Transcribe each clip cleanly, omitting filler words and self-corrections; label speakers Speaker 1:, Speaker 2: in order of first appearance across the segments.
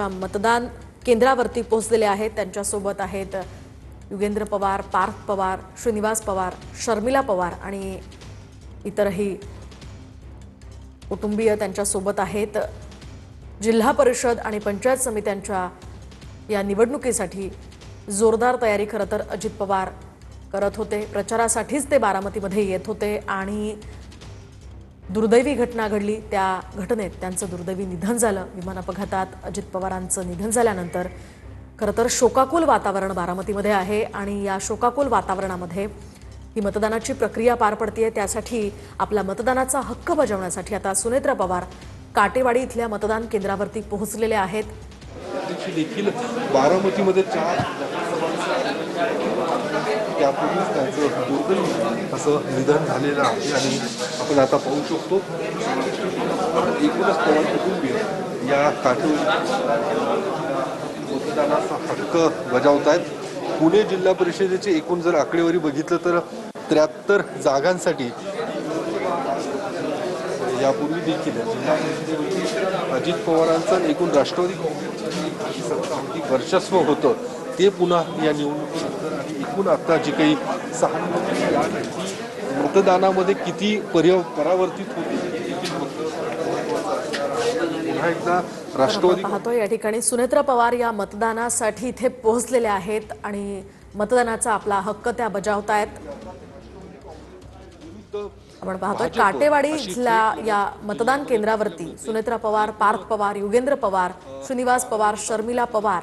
Speaker 1: मतदान केंद्रावरती पोहोचलेले आहेत। त्यांच्यासोबत आहेत युगेंद्र पवार, पार्थ पवार, श्रीनिवास पवार, शर्मिला पवार आणि इतरही कुटुंबीय त्यांच्यासोबत आहेत। जिल्हा परिषद आणि पंचायत समित्यांच्या या निवडणुकीसाठी जोरदार तयारी खरं तर अजित पवार करत होते। प्रचारासाठीच ते बारामतीमध्ये येत होते आणि दुर्दैवी घटना घडली। त्या घटनेत त्यांचं दुर्दैवी निधन झालं। विमान अपघातात अजित पवारांचं निधन झाल्यानंतर खरं तर शोकाकुल वातावरण बारामतीमध्ये आहे आणि या शोकाकुल वातावरणामध्ये ही मतदानाची प्रक्रिया पार पडते। त्यासाठी आपला मतदानाचा हक्क बजावण्यासाठी आता सुनेत्रा पवार काटेवाडी इथल्या मतदान केंद्रावरती पोहोचलेले आहेत।
Speaker 2: देखील बारामतीमध्ये 4 त्यापूर्वीच त्यांचं दुर्दैवी असं निधन झालेलं आहे आणि आपण आता पाहू शकतो एकूणच पवार कुटुंबीय या काटेवाडी मतदानाचा हक्क बजावत आहेत। पुणे जिल्हा परिषदेचे एकूण जर आकडेवारी बघितलं तर 73 जागांसाठी यापूर्वी देखील जिल्हा परिषदेवरती अजित पवारांचं एकूण राष्ट्रवादी काँग्रेसचं वर्चस्व होतं ते पुन्हा या निवडणुकीनंतर आणि एकूण आता जी काही सहानुभूती मतदानामध्ये किती परावर्तित होती पुन्हा एकदा राष्ट्रवादी
Speaker 1: पाहतोय या ठिकाणी सुनेत्रा पवार या मतदानासाठी इथे पोहोचलेले आहेत आणि मतदानाचा आपला हक्क त्या बजावतायत। आपण पाहतोय काटेवाडी इथल्या या मतदान केंद्रावरती सुनेत्रा पवार, पार्थ पवार, युगेंद्र पवार, श्रीनिवास पवार, शर्मिला पवार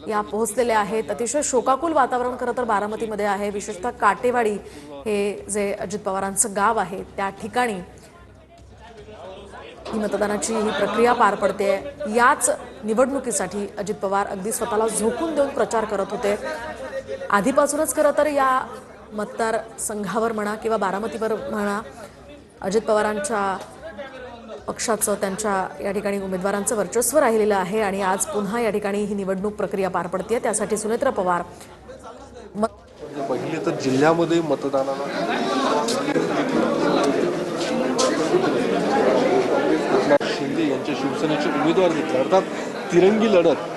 Speaker 1: या पोहोचलेल्या आहेत। अतिशय शोकाकुल वातावरण खरं तर बारामतीमध्ये आहे। विशेषतः काटेवाडी हे जे अजित पवारांचं गाव आहे त्या ठिकाणी ही मतदानाची ही प्रक्रिया पार पडते। याच निवडणुकीसाठी अजित पवार अगदी स्वतःला झोकून देऊन प्रचार करत होते। आधीपासूनच खरं तर या मतदार संघावर म्हणा किंवा बारामतीवर म्हणा अजित पवारांच्या पक्षाचं त्यांच्या या ठिकाणी उमेदवारांचं वर्चस्व राहिलेलं आहे आणि आज पुन्हा या ठिकाणी ही निवडणूक प्रक्रिया पार पडते। त्यासाठी सुनेत्रा पवार
Speaker 2: पहिले तर जिल्ह्यामध्ये मतदानाला शिंदे यांच्या शिवसेनेचे उमेदवार घेतले अर्थात तिरंगी लढत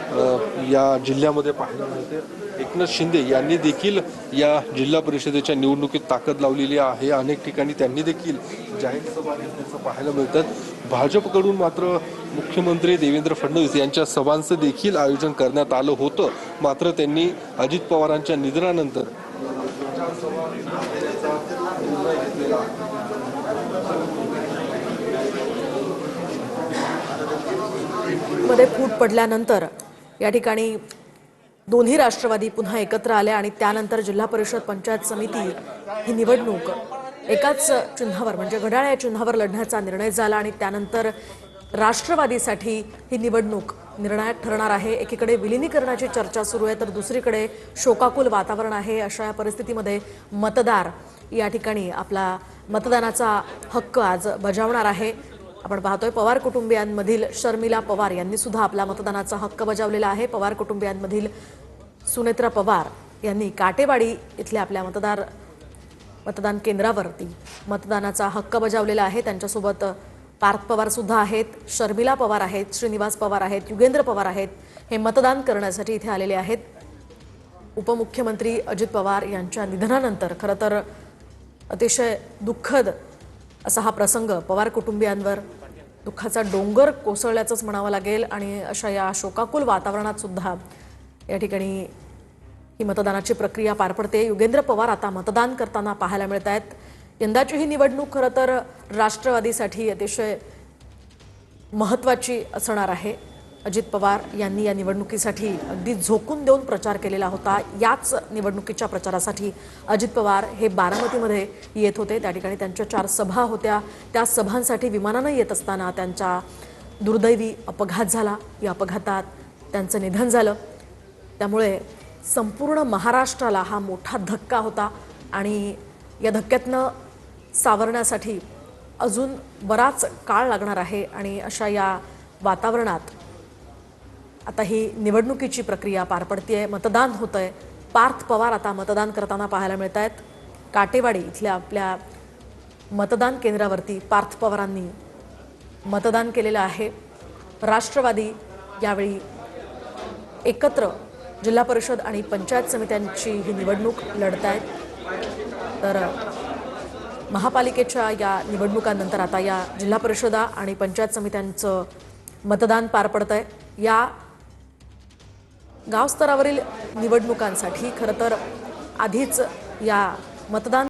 Speaker 2: या जिल्ह्यामध्ये पाहायला मिळते। एकनाथ शिंदे यांनी देखील या जिल्हा परिषदेच्या निवडणुकीत ताकद लावलेली आहे। अनेक ठिकाणी त्यांनी देखील जाहीर सभा घेतल्याचं पाहायला मिळतात। भाजपकडून मात्र मुख्यमंत्री देवेंद्र फडणवीस यांच्या सभांचं देखील आयोजन करण्यात आलं होतं, मात्र त्यांनी अजित पवारांच्या निधनानंतर
Speaker 1: मध्ये फूट पडल्यानंतर या ठिकाणी दोन्ही राष्ट्रवादी पुन्हा एकत्र आले आणि त्यानंतर जिल्हा परिषद पंचायत समिती ही निवडणूक एकाच चिन्हावर म्हणजे घड्याळ या चिन्हावर लढण्याचा निर्णय झाला आणि त्यानंतर राष्ट्रवादीसाठी ही निवडणूक निर्णायक ठरणार आहे। एकीकडे विलिनीकरणाची चर्चा सुरू आहे तर दुसरीकडे शोकाकुल वातावरण आहे। अशा या परिस्थितीमध्ये मतदार या ठिकाणी आपला मतदानाचा हक्क आज बजावणार आहे। आपण पाहतोय पवार कुटुंबियांमधील शर्मिला पवार यांनी सुद्धा आपला मतदानाचा हक्क बजावलेला आहे। पवार कुटुंबियांमधील सुनेत्रा पवार यांनी काटेवाडी इथल्या आपल्या मतदान केंद्रावरती मतदानाचा हक्क बजावलेला आहे। त्यांच्यासोबत पार्थ पवार सुद्धा आहेत, शर्मिला पवार आहेत, श्रीनिवास पवार आहेत, युगेंद्र पवार आहेत। हे मतदान करण्यासाठी इथे आलेले आहेत। उपमुख्यमंत्री अजित पवार यांच्या निधनानंतर खरं तर अतिशय दुःखद असा हा प्रसंग पवार कुटुंबियांवर दुःखाचा डोंगर कोसळल्याचंच म्हणावं लागेल आणि अशा या शोकाकुल वातावरणात सुद्धा या ठिकाणी ही मतदानाची प्रक्रिया पार पडते। युगेंद्र पवार आता मतदान करताना पाहायला मिळत आहेत। यंदाची ही निवडणूक खरं तर राष्ट्रवादीसाठी अतिशय महत्त्वाची असणार आहे। अजित पवार यांनी या निवडणुकीसाठी अगदी झोकून देऊन प्रचार केलेला होता। याच निवडणुकीच्या प्रचारासाठी अजित पवार हे बारामतीमध्ये येत होते। त्या ठिकाणी त्यांच्या 4 सभा होत्या। त्या सभांसाठी विमानानं येत असताना त्यांचा दुर्दैवी अपघात झाला। या अपघातात त्यांचं निधन झालं। त्यामुळे संपूर्ण महाराष्ट्राला हा मोठा धक्का होता आणि या धक्क्यातनं सावरण्यासाठी अजून बराच काळ लागणार आहे आणि अशा या वातावरणात आता ही निवडणुकीची प्रक्रिया पार पडतेय। मतदान होतंय। पार्थ पवार आता मतदान करताना पाहायला मिळत आहेत। काटेवाडी इथल्या आपल्या मतदान केंद्रावरती पार्थ पवारांनी मतदान केलेलं आहे। राष्ट्रवादी यावेळी एकत्र जिल्हा परिषद आणि पंचायत समित्यांची ही निवडणूक लढतायत। तर महापालिकेच्या या निवडणुकांनंतर आता या जिल्हा परिषदा आणि पंचायत समित्यांचं मतदान पार पडतंय। या गाव स्तरावरील निवडणुकांसाठी खरं तर आधीच या मतदान